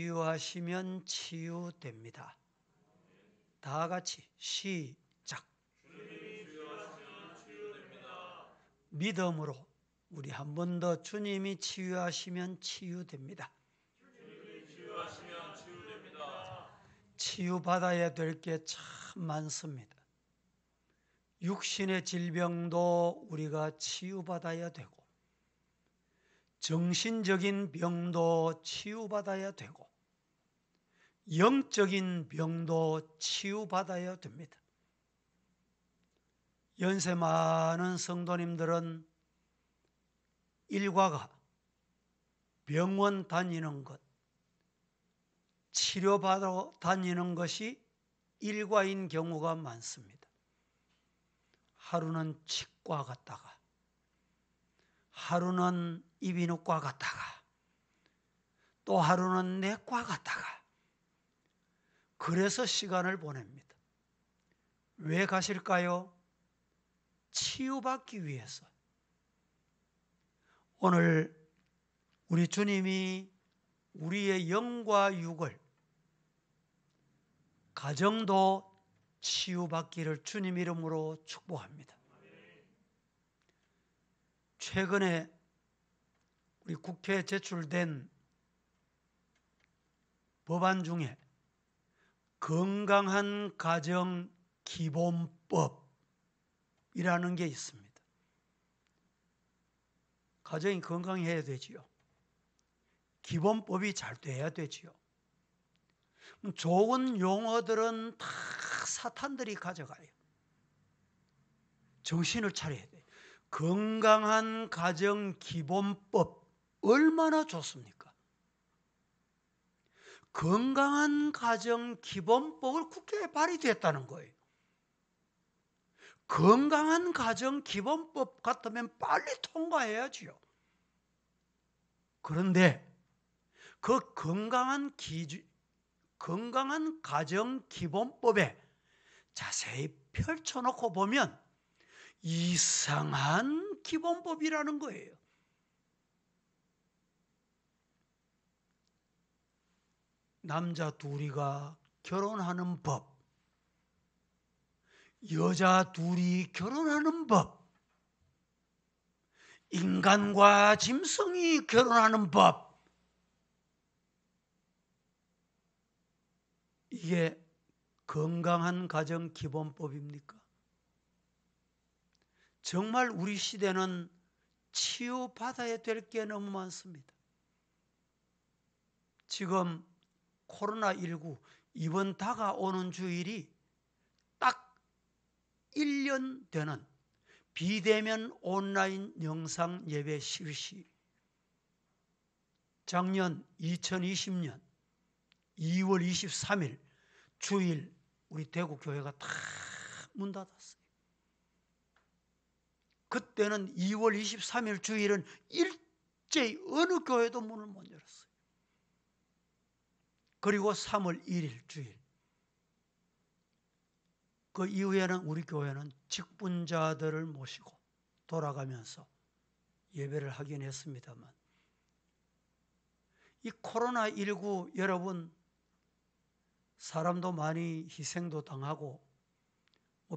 치유하시면 치유됩니다. 다 같이 시작. 주님이 치유하시면 치유됩니다. 믿음으로 우리 한 번 더 주님이 치유하시면 치유됩니다. 주님이 치유하시면 치유됩니다. 치유받아야 될 게 참 많습니다. 육신의 질병도 우리가 치유받아야 되고, 정신적인 병도 치유받아야 되고, 영적인 병도 치유받아야 됩니다. 연세 많은 성도님들은 일과가 병원 다니는 것, 치료받아 다니는 것이 일과인 경우가 많습니다. 하루는 치과 갔다가, 하루는 이비인후과 갔다가, 또 하루는 내과 갔다가, 그래서 시간을 보냅니다. 왜 가실까요? 치유받기 위해서. 오늘 우리 주님이 우리의 영과 육을, 가정도 치유받기를 주님 이름으로 축복합니다. 최근에 우리 국회에 제출된 법안 중에 건강한 가정 기본법이라는 게 있습니다. 가정이 건강해야 되지요. 기본법이 잘 돼야 되지요. 좋은 용어들은 다 사탄들이 가져가요. 정신을 차려야 돼요. 건강한 가정 기본법 얼마나 좋습니까? 건강한 가정 기본법을 국회에 발의됐다는 거예요. 건강한 가정 기본법 같으면 빨리 통과해야지요. 그런데 그 건강한 가정 기본법에 자세히 펼쳐놓고 보면 이상한 기본법이라는 거예요. 남자 둘이가 결혼하는 법, 여자 둘이 결혼하는 법, 인간과 짐승이 결혼하는 법, 이게 건강한 가정 기본법입니까? 정말 우리 시대는 치유받아야 될 게 너무 많습니다. 지금 코로나19 이번 다가오는 주일이 딱 1년 되는 비대면 온라인 영상 예배 실시. 작년 2020년 2월 23일 주일 우리 대구 교회가 다 문 닫았어요. 그때는 2월 23일 주일은 일제히 어느 교회도 문을 못 열었어요. 그리고 3월 1일 주일. 그 이후에는 우리 교회는 직분자들을 모시고 돌아가면서 예배를 하긴 했습니다만, 이 코로나19 여러분, 사람도 많이 희생도 당하고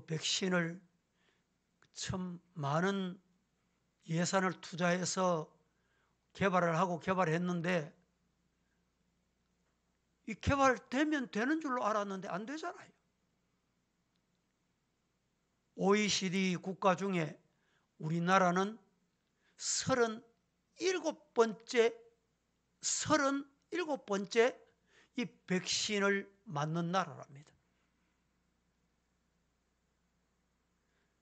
백신을 참 많은 예산을 투자해서 개발을 하고 개발했는데, 이 개발되면 되는 줄로 알았는데 안 되잖아요. OECD 국가 중에 우리나라는 37번째 이 백신을 맞는 나라랍니다.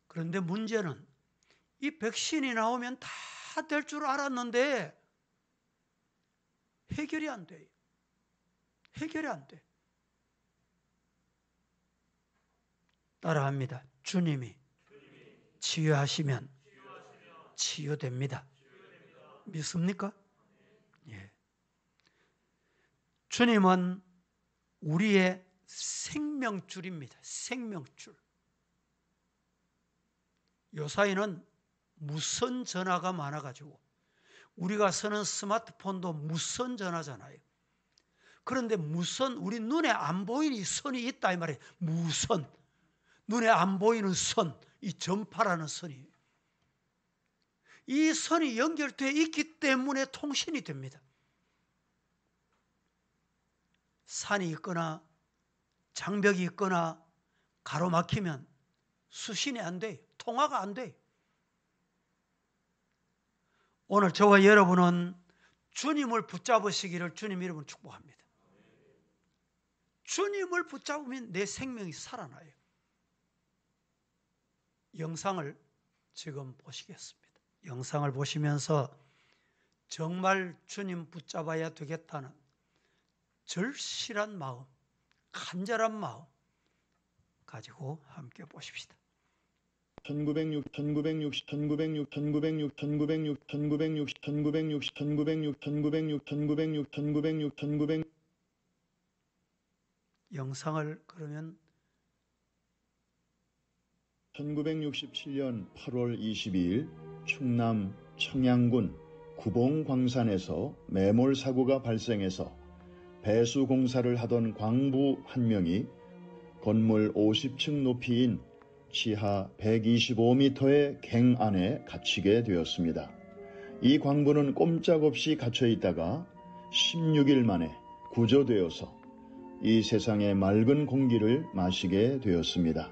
그런데 문제는 이 백신이 나오면 다 될 줄 알았는데 해결이 안 돼요. 해결이 안 돼. 따라합니다. 주님이 치유하시면 치유됩니다. 믿습니까? 예. 주님은 우리의 생명줄입니다. 생명줄. 요사이는 무선 전화가 많아가지고 우리가 쓰는 스마트폰도 무선 전화잖아요. 그런데 무선, 우리 눈에 안 보이는 이 선이 있다 이 말이에요. 무선, 눈에 안 보이는 선, 이 전파라는 선이. 이 선이 연결되어 있기 때문에 통신이 됩니다. 산이 있거나 장벽이 있거나 가로막히면 수신이 안 돼요. 통화가 안 돼요. 오늘 저와 여러분은 주님을 붙잡으시기를 주님 이름으로 축복합니다. 주님을 붙잡으면 내 생명이 살아나요. 영상을 지금 보시겠습니다. 영상을 보시면서 정말 주님 붙잡아야 되겠다는 절실한 마음, 간절한 마음 가지고 함께 보십시다. 1960 영상을 그러면 1967년 8월 22일 충남 청양군 구봉광산에서 매몰 사고가 발생해서 배수 공사를 하던 광부 한 명이 건물 50층 높이인 지하 125m의 갱 안에 갇히게 되었습니다. 이 광부는 꼼짝없이 갇혀 있다가 16일 만에 구조되어서 이 세상의 맑은 공기를 마시게 되었습니다.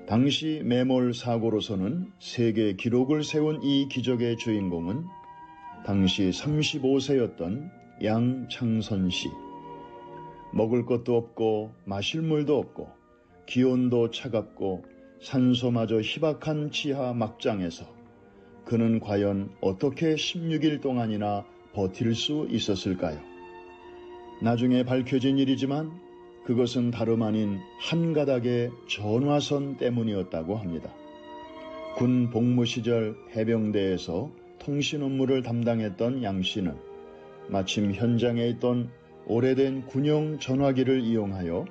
당시 매몰 사고로서는 세계 기록을 세운 이 기적의 주인공은 당시 35세였던 양창선 씨. 먹을 것도 없고 마실 물도 없고 기온도 차갑고 산소마저 희박한 지하 막장에서 그는 과연 어떻게 16일 동안이나 버틸 수 있었을까요? 나중에 밝혀진 일이지만 그것은 다름 아닌 한 가닥의 전화선 때문이었다고 합니다. 군 복무 시절 해병대에서 통신 업무를 담당했던 양 씨는 마침 현장에 있던 오래된 군용 전화기를 이용하여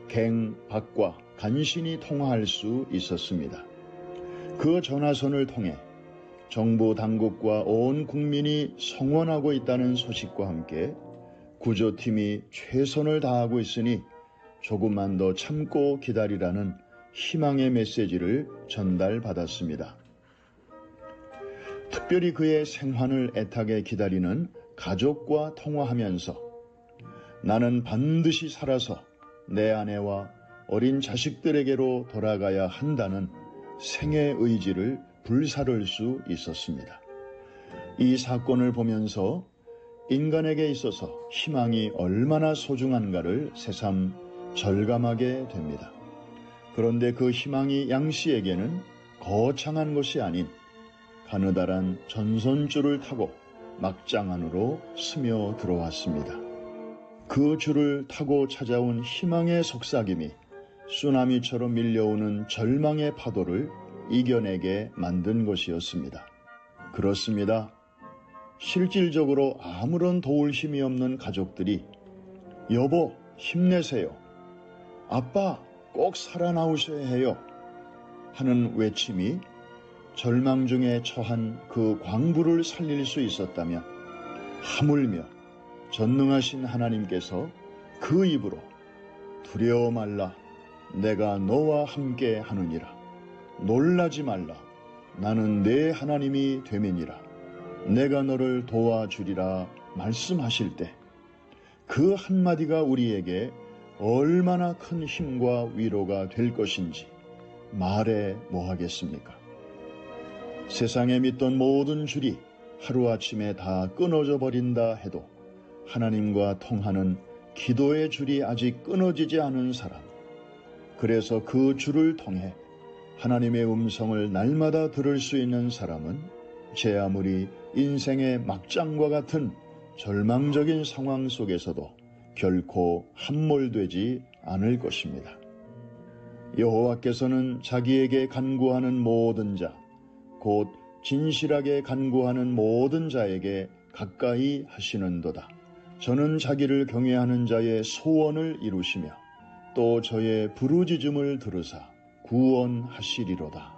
갱 밖과 간신히 통화할 수 있었습니다. 그 전화선을 통해 정부 당국과 온 국민이 성원하고 있다는 소식과 함께 구조팀이 최선을 다하고 있으니 조금만 더 참고 기다리라는 희망의 메시지를 전달받았습니다. 특별히 그의 생환을 애타게 기다리는 가족과 통화하면서 나는 반드시 살아서 내 아내와 어린 자식들에게로 돌아가야 한다는 생의 의지를 불사를 수 있었습니다. 이 사건을 보면서 인간에게 있어서 희망이 얼마나 소중한가를 새삼 절감하게 됩니다. 그런데 그 희망이 양 씨에게는 거창한 것이 아닌 가느다란 전선줄을 타고 막장 안으로 스며 들어왔습니다. 그 줄을 타고 찾아온 희망의 속삭임이 쓰나미처럼 밀려오는 절망의 파도를 이겨내게 만든 것이었습니다. 그렇습니다. 실질적으로 아무런 도울 힘이 없는 가족들이 여보 힘내세요. 아빠 꼭 살아나오셔야 해요. 하는 외침이 절망 중에 처한 그 광부를 살릴 수 있었다면 하물며 전능하신 하나님께서 그 입으로 두려워 말라 내가 너와 함께 하느니라 놀라지 말라 나는 내 하나님이 됨이니라 내가 너를 도와주리라 말씀하실 때 그 한마디가 우리에게 얼마나 큰 힘과 위로가 될 것인지 말해 뭐하겠습니까? 세상에 믿던 모든 줄이 하루아침에 다 끊어져 버린다 해도 하나님과 통하는 기도의 줄이 아직 끊어지지 않은 사람, 그래서 그 줄을 통해 하나님의 음성을 날마다 들을 수 있는 사람은 제 아무리 인생의 막장과 같은 절망적인 상황 속에서도 결코 함몰되지 않을 것입니다. 여호와께서는 자기에게 간구하는 모든 자, 곧 진실하게 간구하는 모든 자에게 가까이 하시는도다. 저는 자기를 경외하는 자의 소원을 이루시며 또 저의 부르짖음을 들으사 구원하시리로다.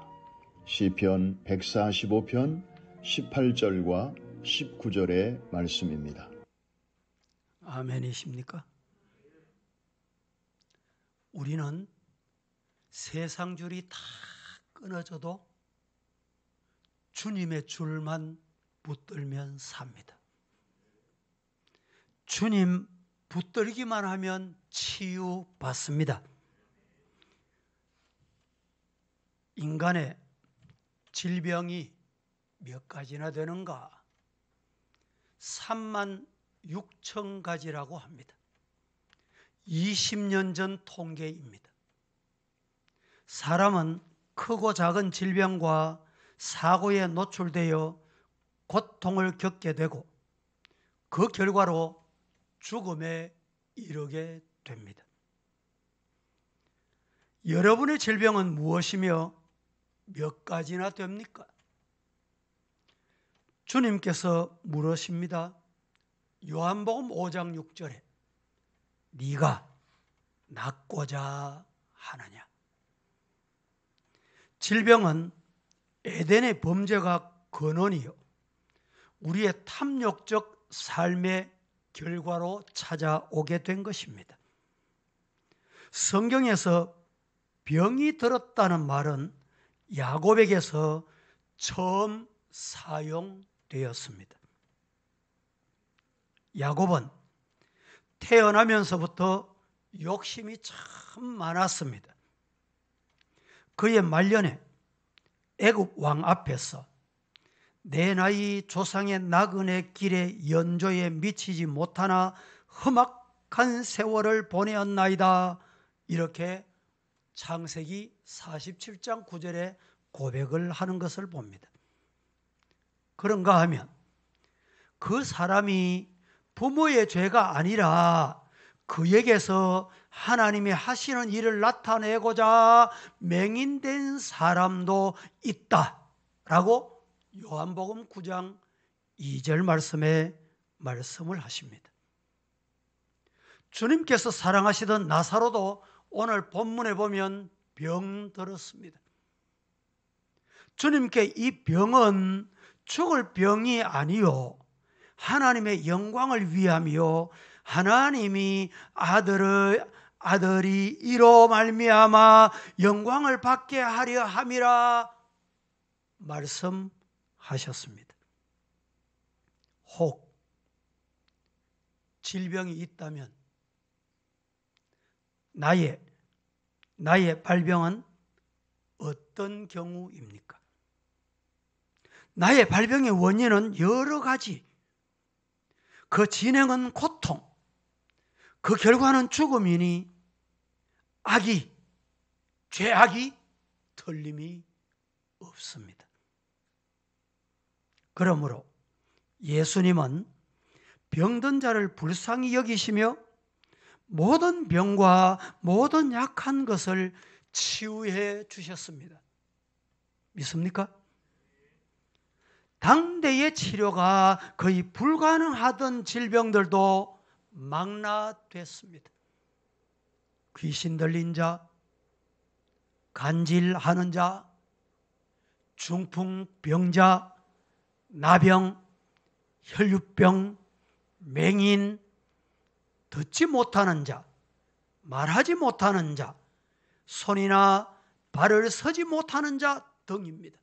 시편 145편 18절과 19절의 말씀입니다. 아멘이십니까? 우리는 세상 줄이 다 끊어져도 주님의 줄만 붙들면 삽니다. 주님 붙들기만 하면 치유받습니다. 인간의 질병이 몇 가지나 되는가? 3만 6천 가지라고 합니다. 20년 전 통계입니다. 사람은 크고 작은 질병과 사고에 노출되어 고통을 겪게 되고 그 결과로 죽음에 이르게 됩니다. 여러분의 질병은 무엇이며 몇 가지나 됩니까? 주님께서 물으십니다. 요한복음 5장 6절에 네가 낫고자 하느냐? 질병은 에덴의 범죄가 근원이요 우리의 탐욕적 삶의 결과로 찾아오게 된 것입니다. 성경에서 병이 들었다는 말은 야곱에게서 처음 사용되었습니다. 야곱은 태어나면서부터 욕심이 참 많았습니다. 그의 말년에 애굽 왕 앞에서 내 나이 조상의 나그네 길에 연조에 미치지 못하나 험악한 세월을 보내었나이다. 이렇게 창세기 47장 9절에 고백을 하는 것을 봅니다. 그런가 하면 그 사람이 부모의 죄가 아니라 그에게서 하나님이 하시는 일을 나타내고자 맹인된 사람도 있다라고 요한복음 9장 2절 말씀에 말씀을 하십니다. 주님께서 사랑하시던 나사로도 오늘 본문에 보면 병들었습니다. 주님께 이 병은 죽을 병이 아니요 하나님의 영광을 위함이요 하나님이 아들이 이로 말미암아 영광을 받게 하려 함이라 말씀하셨습니다. 혹 질병이 있다면 나의 발병은 어떤 경우입니까? 나의 발병의 원인은 여러 가지. 그 진행은 고통, 그 결과는 죽음이니 죄악이 틀림이 없습니다. 그러므로 예수님은 병든 자를 불쌍히 여기시며 모든 병과 모든 약한 것을 치유해 주셨습니다. 믿습니까? 당대의 치료가 거의 불가능하던 질병들도 망라됐습니다. 귀신 들린 자, 간질하는 자, 중풍병자, 나병, 혈류병, 맹인, 듣지 못하는 자, 말하지 못하는 자, 손이나 발을 서지 못하는 자 등입니다.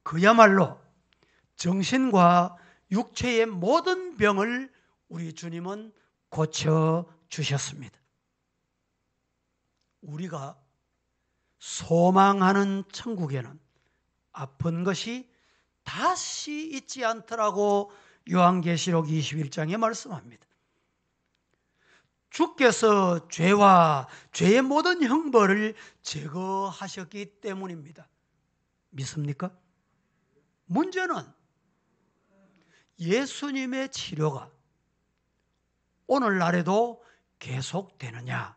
그야말로 정신과 육체의 모든 병을 우리 주님은 고쳐주셨습니다. 우리가 소망하는 천국에는 아픈 것이 다시 있지 않더라고 요한계시록 21장에 말씀합니다. 주께서 죄와 죄의 모든 형벌을 제거하셨기 때문입니다. 믿습니까? 문제는 예수님의 치료가 오늘날에도 계속되느냐,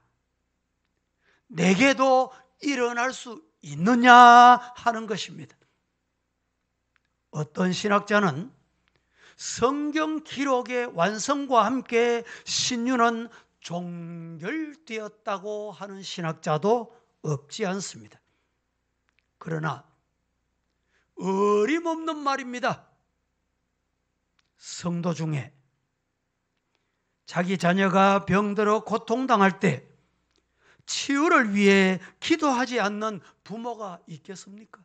내게도 일어날 수 있느냐 하는 것입니다. 어떤 신학자는 성경 기록의 완성과 함께 신유는 종결되었다고 하는 신학자도 없지 않습니다. 그러나 어림없는 말입니다. 성도 중에 자기 자녀가 병들어 고통당할 때 치유를 위해 기도하지 않는 부모가 있겠습니까?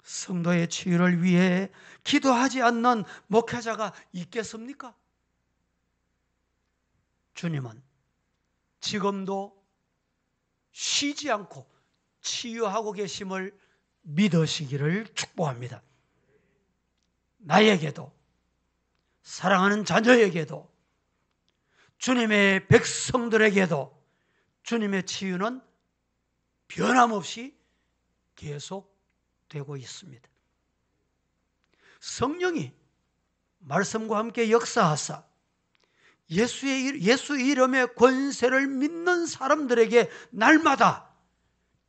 성도의 치유를 위해 기도하지 않는 목회자가 있겠습니까? 주님은 지금도 쉬지 않고 치유하고 계심을 믿으시기를 축복합니다. 나에게도, 사랑하는 자녀에게도, 주님의 백성들에게도 주님의 치유는 변함없이 계속되고 있습니다. 성령이 말씀과 함께 역사하사 예수 이름의 권세를 믿는 사람들에게 날마다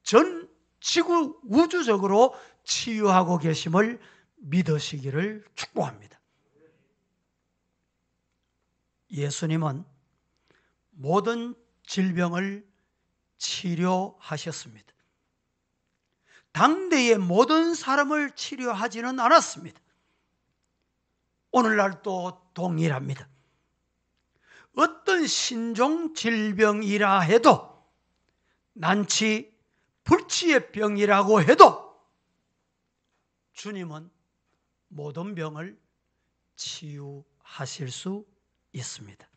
전 지구 우주적으로 치유하고 계심을 믿으시기를 축복합니다. 예수님은 모든 질병을 치료하셨습니다. 당대의 모든 사람을 치료하지는 않았습니다. 오늘날도 동일합니다. 어떤 신종 질병이라 해도, 난치, 불치의 병이라고 해도 주님은 모든 병을 치유하실 수 있습니다.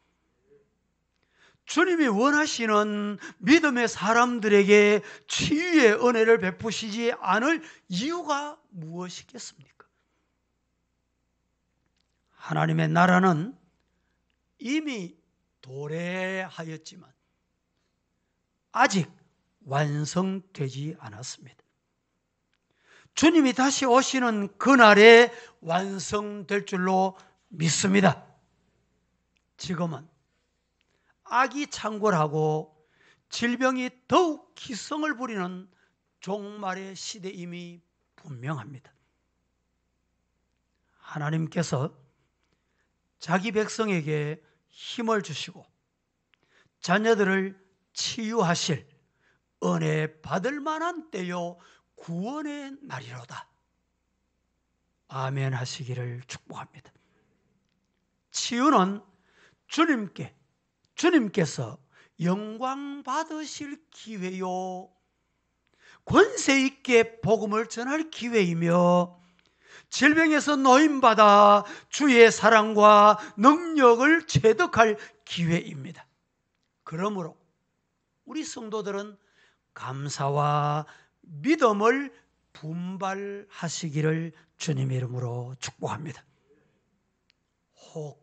주님이 원하시는 믿음의 사람들에게 치유의 은혜를 베푸시지 않을 이유가 무엇이겠습니까? 하나님의 나라는 이미 도래하였지만 아직 완성되지 않았습니다. 주님이 다시 오시는 그날에 완성될 줄로 믿습니다. 지금은 악이 창궐하고 질병이 더욱 기성을 부리는 종말의 시대임이 분명합니다. 하나님께서 자기 백성에게 힘을 주시고 자녀들을 치유하실 은혜 받을 만한 때요 구원의 날이로다. 아멘 하시기를 축복합니다. 치유는 주님께서 영광 받으실 기회요, 권세 있게 복음을 전할 기회이며 질병에서 노임받아 주의 사랑과 능력을 체득할 기회입니다. 그러므로 우리 성도들은 감사와 믿음을 분발하시기를 주님 이름으로 축복합니다. 혹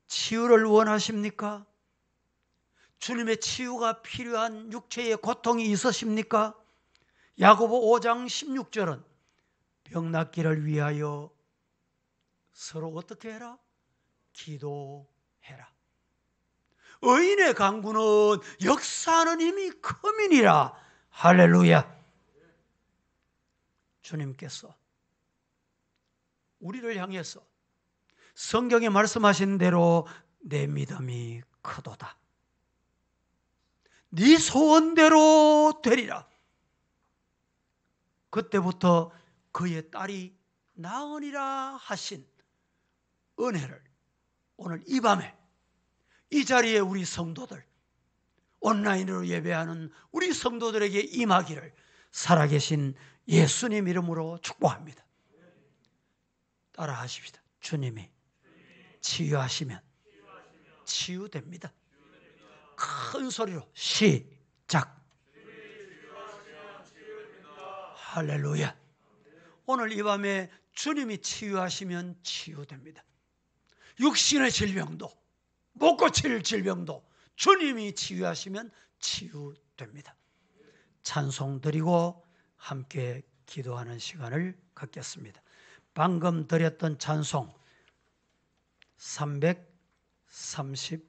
치유를 원하십니까? 주님의 치유가 필요한 육체의 고통이 있으십니까? 야고보 5장 16절은 병 낫기를 위하여 서로 어떻게 해라? 기도해라. 의인의 강구는 역사하는 힘이 큼이니라. 할렐루야. 주님께서 우리를 향해서 성경에 말씀하신 대로 내 믿음이 크도다, 네 소원대로 되리라. 그때부터 그의 딸이 나으니라 하신 은혜를 오늘 이 밤에 이 자리에 우리 성도들, 온라인으로 예배하는 우리 성도들에게 임하기를 살아계신 예수님 이름으로 축복합니다. 따라 하십시다. 주님이 치유하시면 치유됩니다. 큰 소리로 시작. 할렐루야. 오늘 이 밤에 주님이 치유하시면 치유됩니다. 육신의 질병도, 못 고칠 질병도 주님이 치유하시면 치유됩니다. 찬송 드리고 함께 기도하는 시간을 갖겠습니다. 방금 드렸던 찬송 330